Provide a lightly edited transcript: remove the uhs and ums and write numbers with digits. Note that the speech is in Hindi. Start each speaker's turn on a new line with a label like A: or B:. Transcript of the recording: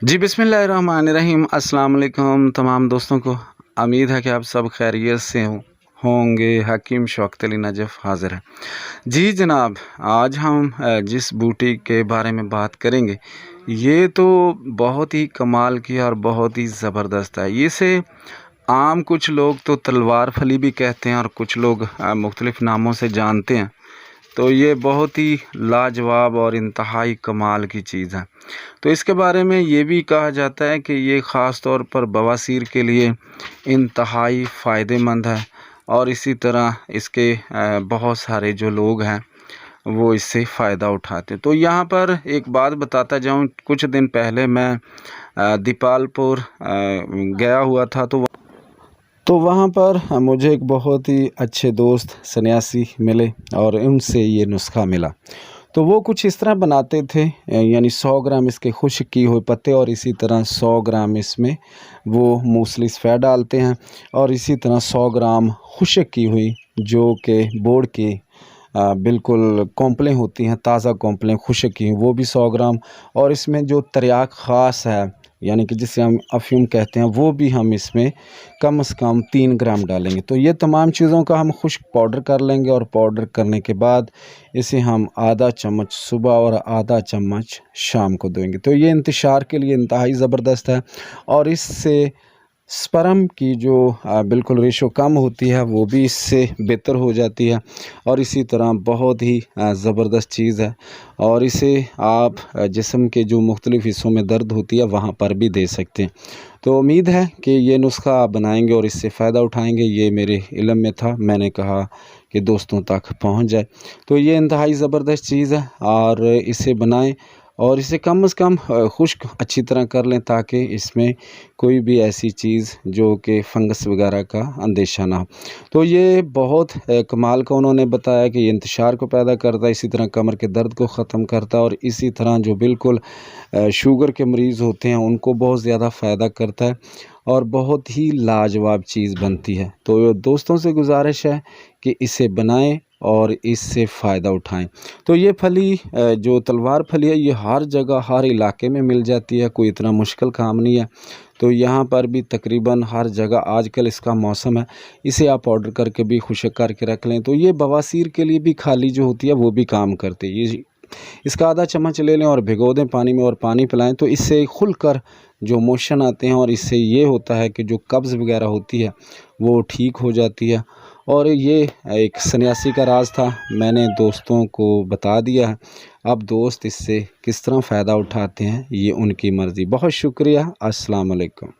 A: जी बिस्मिल्लाहिर्रहमानिर्रहीम। अस्सलाम वालेकुम तमाम दोस्तों को। उम्मीद है कि आप सब खैरियत से होंगे। हकीम शौकत अली नजफ़ हाज़िर है। जी जनाब, आज हम जिस बूटी के बारे में बात करेंगे ये तो बहुत ही कमाल की और बहुत ही ज़बरदस्त है। इसे आम कुछ लोग तो तलवार फली भी कहते हैं और कुछ लोग मुख्तलिफ़ नामों से जानते हैं। तो ये बहुत ही लाजवाब और इंतहाई कमाल की चीज़ है। तो इसके बारे में ये भी कहा जाता है कि ये ख़ास तौर पर बवासीर के लिए इंतहाई फ़ायदेमंद है और इसी तरह इसके बहुत सारे जो लोग हैं वो इससे फ़ायदा उठाते। तो यहाँ पर एक बात बताता जाऊँ, कुछ दिन पहले मैं दीपालपुर गया हुआ था। तो वहाँ पर मुझे एक बहुत ही अच्छे दोस्त सन्यासी मिले और उनसे ये नुस्खा मिला। तो वो कुछ इस तरह बनाते थे, यानी 100 ग्राम इसके खुश्क किए हुए पत्ते और इसी तरह 100 ग्राम इसमें वो मूसली सफ़ेद डालते हैं और इसी तरह 100 ग्राम खुश्क की हुई जो कि बोर्ड की बिल्कुल कॉम्प्लें होती हैं, ताज़ा कॉम्प्लें खुश्क की, वो भी 100 ग्राम और इसमें जो तिर्याक ख़ास है यानी कि जिसे हम अफ़ीम कहते हैं वो भी हम इसमें कम से कम 3 ग्राम डालेंगे। तो ये तमाम चीज़ों का हम खुश्क पाउडर कर लेंगे और पाउडर करने के बाद इसे हम आधा चम्मच सुबह और आधा चम्मच शाम को देंगे। तो ये इंतशार के लिए इंतहाई ज़बरदस्त है और इससे स्पर्म की जो बिल्कुल रेशो कम होती है वो भी इससे बेहतर हो जाती है और इसी तरह बहुत ही ज़बरदस्त चीज़ है और इसे आप जिस्म के जो मुख्तलिफ़ हिस्सों में दर्द होती है वहाँ पर भी दे सकते हैं। तो उम्मीद है कि ये नुस्खा आप बनाएंगे और इससे फ़ायदा उठाएंगे। ये मेरे इल्म में था, मैंने कहा कि दोस्तों तक पहुँच जाए। तो ये इंतहाई ज़बरदस्त चीज़ है और इसे बनाएं और इसे कम से कम खुश्क अच्छी तरह कर लें ताकि इसमें कोई भी ऐसी चीज़ जो कि फंगस वगैरह का अंदेशा ना हो। तो ये बहुत कमाल का उन्होंने बताया कि ये इंतशार को पैदा करता है, इसी तरह कमर के दर्द को ख़त्म करता है और इसी तरह जो बिल्कुल शुगर के मरीज़ होते हैं उनको बहुत ज़्यादा फ़ायदा करता है और बहुत ही लाजवाब चीज़ बनती है। तो दोस्तों से गुजारिश है कि इसे बनाएं और इससे फ़ायदा उठाएं। तो ये फली जो तलवार फली है ये हर जगह हर इलाके में मिल जाती है, कोई इतना मुश्किल काम नहीं है। तो यहाँ पर भी तकरीबन हर जगह आजकल इसका मौसम है, इसे आप ऑर्डर करके भी खुश्क करके रख लें। तो ये बवासीर के लिए भी खाली जो होती है वो भी काम करती है। ये इसका आधा चम्मच ले लें और भिगो दें पानी में और पानी पिलाएं तो इससे खुलकर जो मोशन आते हैं और इससे ये होता है कि जो कब्ज़ वगैरह होती है वो ठीक हो जाती है। और ये एक सन्यासी का राज था, मैंने दोस्तों को बता दिया है। अब दोस्त इससे किस तरह फ़ायदा उठाते हैं ये उनकी मर्ज़ी। बहुत शुक्रिया। अस्सलाम वालेकुम।